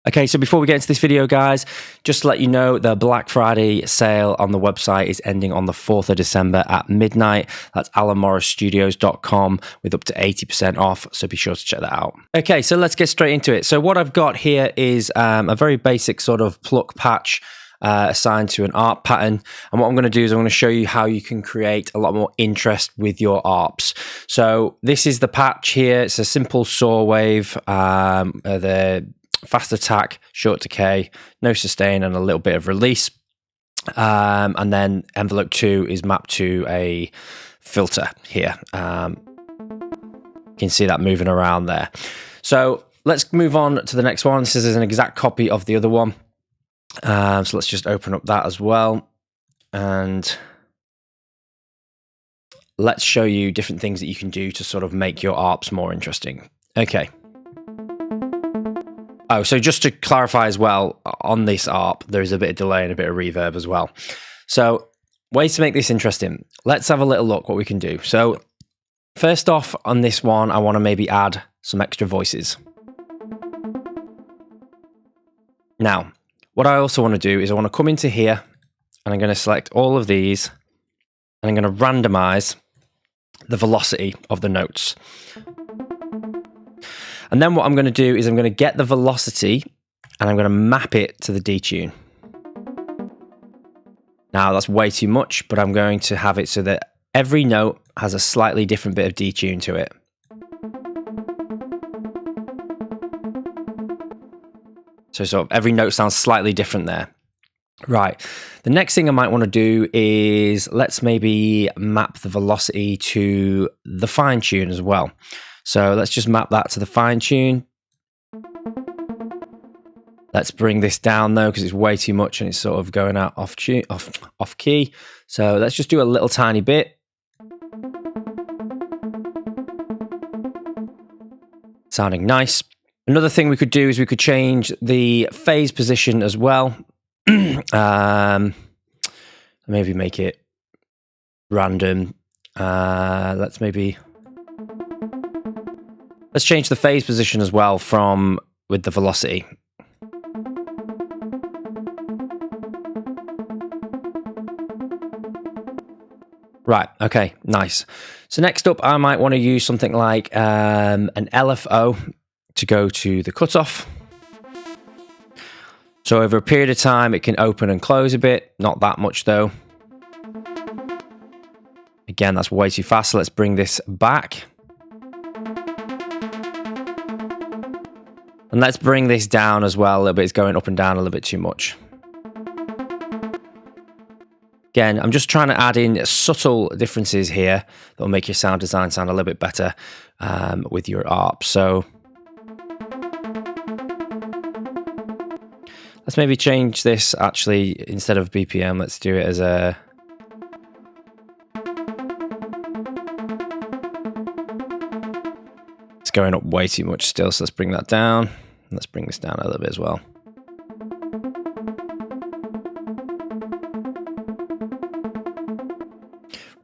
Okay, so before we get into this video, guys, just to let you know, the Black Friday sale on the website is ending on the 4th of December at midnight. That's allanmorrowstudios.com with up to 80% off, so be sure to check that out. Okay, so let's get straight into it. So what I've got here is a very basic sort of pluck patch assigned to an ARP pattern. And what I'm going to do is I'm going to show you how you can create a lot more interest with your ARPs. So this is the patch here. It's a simple saw wave. The fast attack, short decay, no sustain, and a little bit of release. And then envelope 2 is mapped to a filter here. You can see that moving around there. So let's move on to the next one. This is an exact copy of the other one. So let's just open up that as well. And let's show you different things that you can do to sort of make your ARPs more interesting. Okay. Oh, so just to clarify as well, on this ARP, there is a bit of delay and a bit of reverb as well. So ways to make this interesting. Let's have a little look what we can do. So first off, on this one, I want to maybe add some extra voices. Now, what I also want to do is I want to come into here and I'm going to select all of these and I'm going to randomize the velocity of the notes. And then what I'm going to do is I'm going to get the velocity and I'm going to map it to the detune. Now that's way too much, but I'm going to have it so that every note has a slightly different bit of detune to it. So sort of every note sounds slightly different there. Right. The next thing I might want to do is let's maybe map the velocity to the fine tune as well. So let's just map that to the fine tune. Let's bring this down though, because it's way too much and it's sort of going out off key. So let's just do a little tiny bit. Sounding nice. Another thing we could do is we could change the phase position as well. Maybe make it random. Let's change the phase position as well from with the velocity. Right, okay, nice. So next up, I might want to use something like an LFO to go to the cutoff. So over a period of time, it can open and close a bit, not that much though. Again, that's way too fast, so let's bring this back. And let's bring this down as well a little bit. It's going up and down a little bit too much. Again, I'm just trying to add in subtle differences here that will make your sound design sound a little bit better with your ARP. So let's maybe change this actually, instead of BPM, let's do it as a... It's going up way too much still, so let's bring that down. Let's bring this down a little bit as well.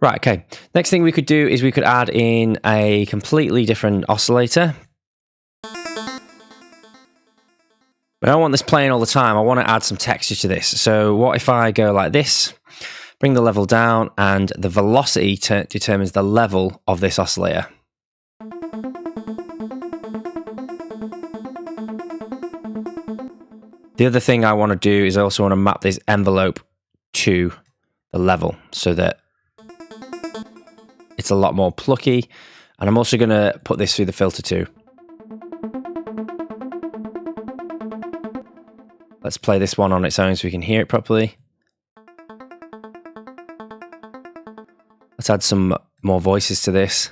Right, okay. Next thing we could do is we could add in a completely different oscillator. But I don't want this playing all the time. I want to add some texture to this. So what if I go like this, bring the level down, and the velocity determines the level of this oscillator. The other thing I want to do is I also want to map this envelope to the level so that it's a lot more plucky. And I'm also going to put this through the filter too. Let's play this one on its own so we can hear it properly. Let's add some more voices to this.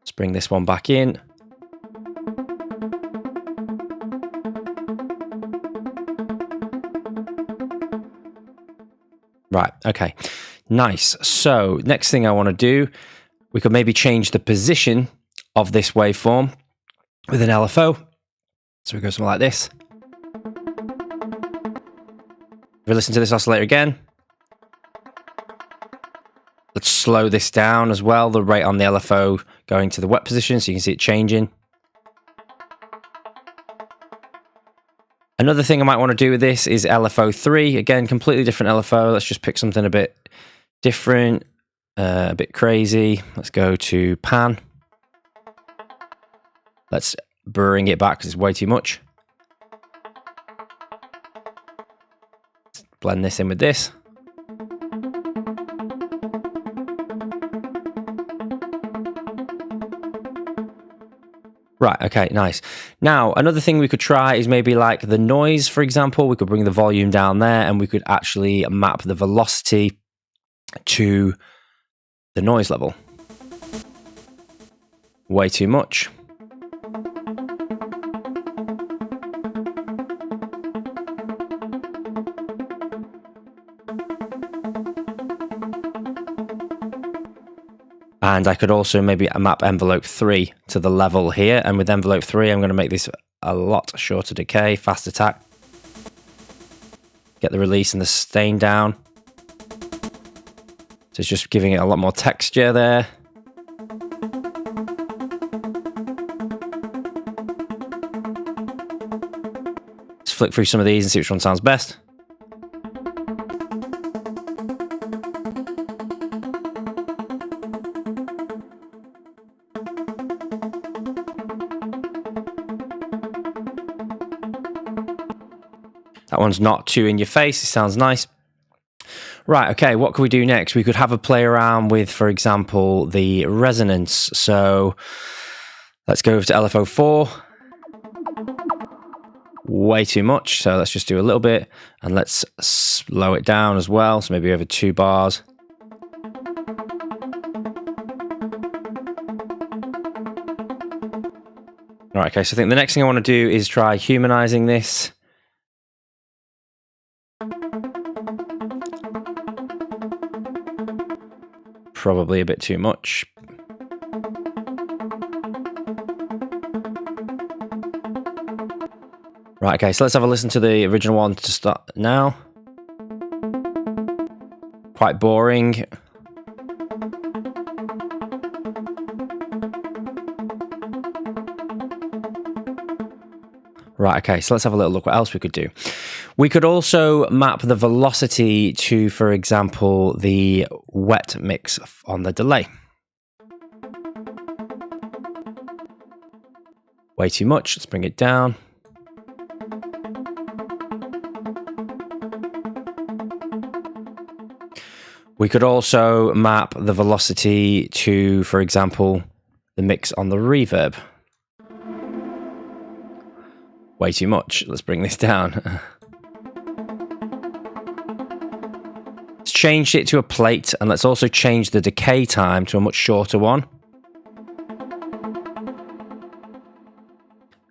Let's bring this one back in. Right, okay, nice. So next thing I want to do, we could maybe change the position of this waveform with an LFO. So we go something like this. If we listen to this oscillator again, let's slow this down as well, the rate on the LFO going to the wet position so you can see it changing. Another thing I might want to do with this is LFO3. Again, completely different LFO. Let's just pick something a bit different, a bit crazy. Let's go to pan. Let's bring it back because it's way too much. Blend this in with this. Right, okay, nice. Now, another thing we could try is maybe like the noise, for example. We could bring the volume down there and we could actually map the velocity to the noise level. Way too much. And I could also maybe map envelope 3 to the level here. And with envelope 3, I'm going to make this a lot shorter decay, fast attack. Get the release and the sustain down. So it's just giving it a lot more texture there. Let's flick through some of these and see which one sounds best. That one's not too in your face. It sounds nice. Right, okay, what could we do next? We could have a play around with, for example, the resonance. So let's go over to LFO4. Way too much. So let's just do a little bit and let's slow it down as well. So maybe over 2 bars. All right, okay, so I think the next thing I want to do is try humanizing this. Probably a bit too much. Right, okay, so let's have a listen to the original one to start now. Quite boring. Right, okay, so let's have a little look what else we could do. We could also map the velocity to, for example, the wet mix on the delay. Way too much, let's bring it down. We could also map the velocity to, for example, the mix on the reverb. Way too much, let's bring this down. Let's change it to a plate, and let's also change the decay time to a much shorter one.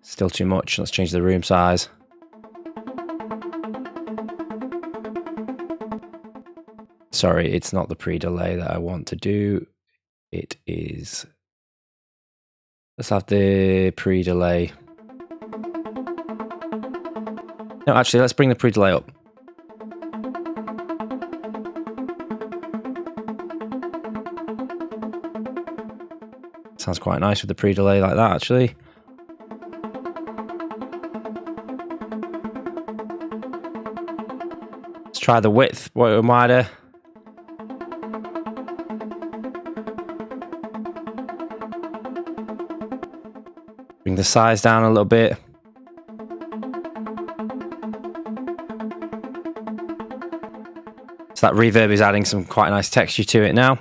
Still too much, let's change the room size. Sorry, it's not the pre-delay that I want to do. It is... Let's have the pre-delay. No, actually, let's bring the pre-delay up. Sounds quite nice with the pre-delay like that, actually. Let's try the width, wider. Bring the size down a little bit. So that reverb is adding some quite nice texture to it now.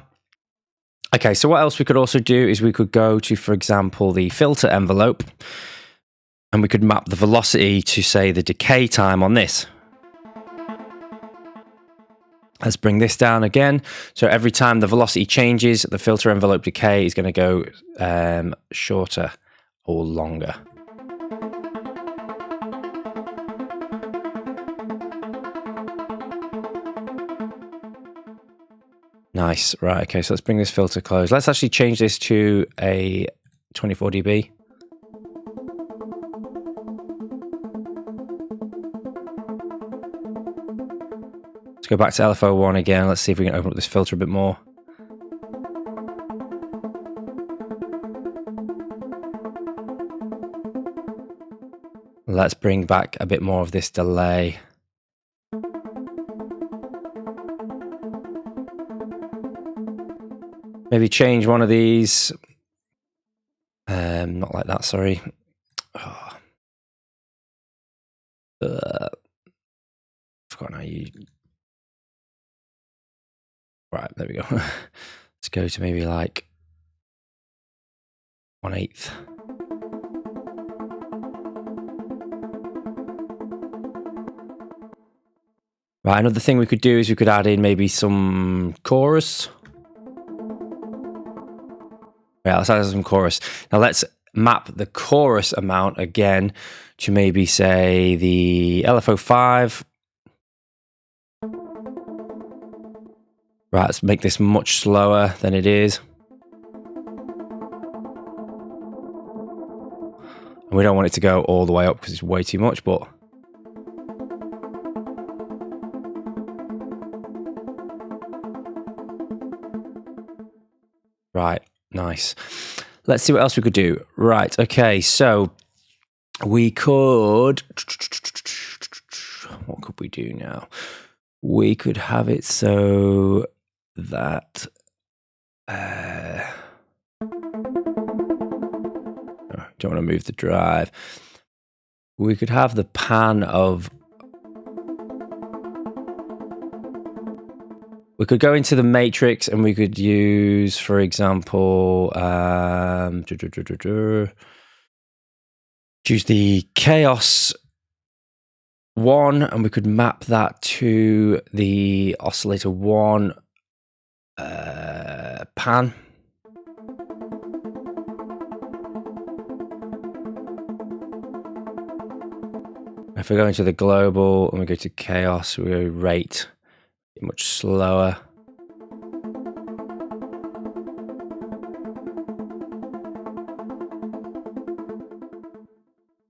Okay, so what else we could also do is we could go to, for example, the filter envelope, and we could map the velocity to, say, the decay time on this. Let's bring this down again. So every time the velocity changes, the filter envelope decay is going to go shorter or longer. Nice. Right, okay, so let's bring this filter close. Let's actually change this to a 24 dB. Let's go back to LFO1 again. Let's see if we can open up this filter a bit more. Let's bring back a bit more of this delay. Maybe change one of these. Not like that, sorry. Oh. Forgotten how you... Right, there we go. Let's go to maybe like 1/8. Right, another thing we could do is we could add in maybe some chorus. Yeah, let's add some chorus. Now let's map the chorus amount again to maybe say the LFO5. Right, let's make this much slower than it is. And we don't want it to go all the way up because it's way too much, but... Right, nice. Let's see what else we could do. Right, okay, so we could... What could we do now? We could have it so that... don't want to move the drive. We could have the pan of... We could go into the matrix and we could use, for example, choose the chaos 1 and we could map that to the oscillator 1 pan. If we go into the global and we go to chaos, we go rate much slower.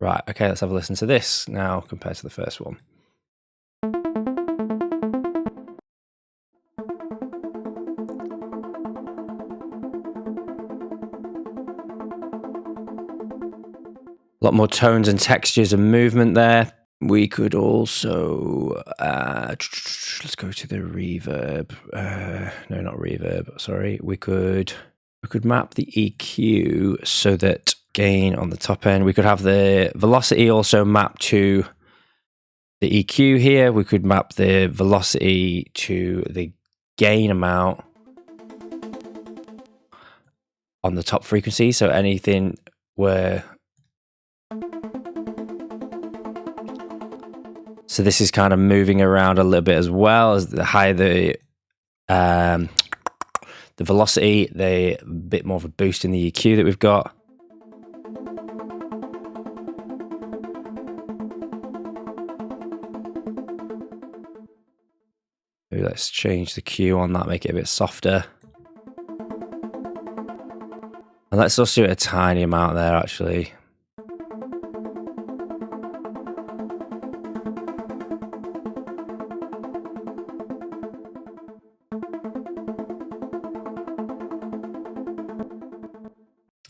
Right, okay, let's have a listen to this now compared to the first one. A lot more tones and textures and movement there. We could also, let's go to the reverb. No, not reverb, sorry. We could map the EQ so that gain on the top end. We could have the velocity also mapped to the EQ here. We could map the velocity to the gain amount on the top frequency. So anything where... So this is kind of moving around a little bit as well. As the higher the velocity, the bit more of a boost in the EQ that we've got. Maybe let's change the Q on that, make it a bit softer. And let's also do a tiny amount there, actually.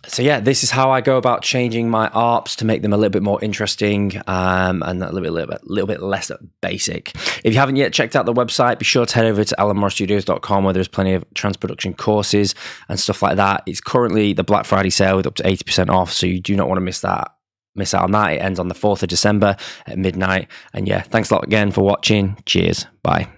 So yeah, this is how I go about changing my ARPs to make them a little bit more interesting and a little bit less basic. If you haven't yet checked out the website, be sure to head over to allanmorestudios.com where there's plenty of trans-production courses and stuff like that. It's currently the Black Friday sale with up to 80% off, so you do not want to miss out on that. It ends on the 4th of December at midnight. And yeah, thanks a lot again for watching. Cheers. Bye.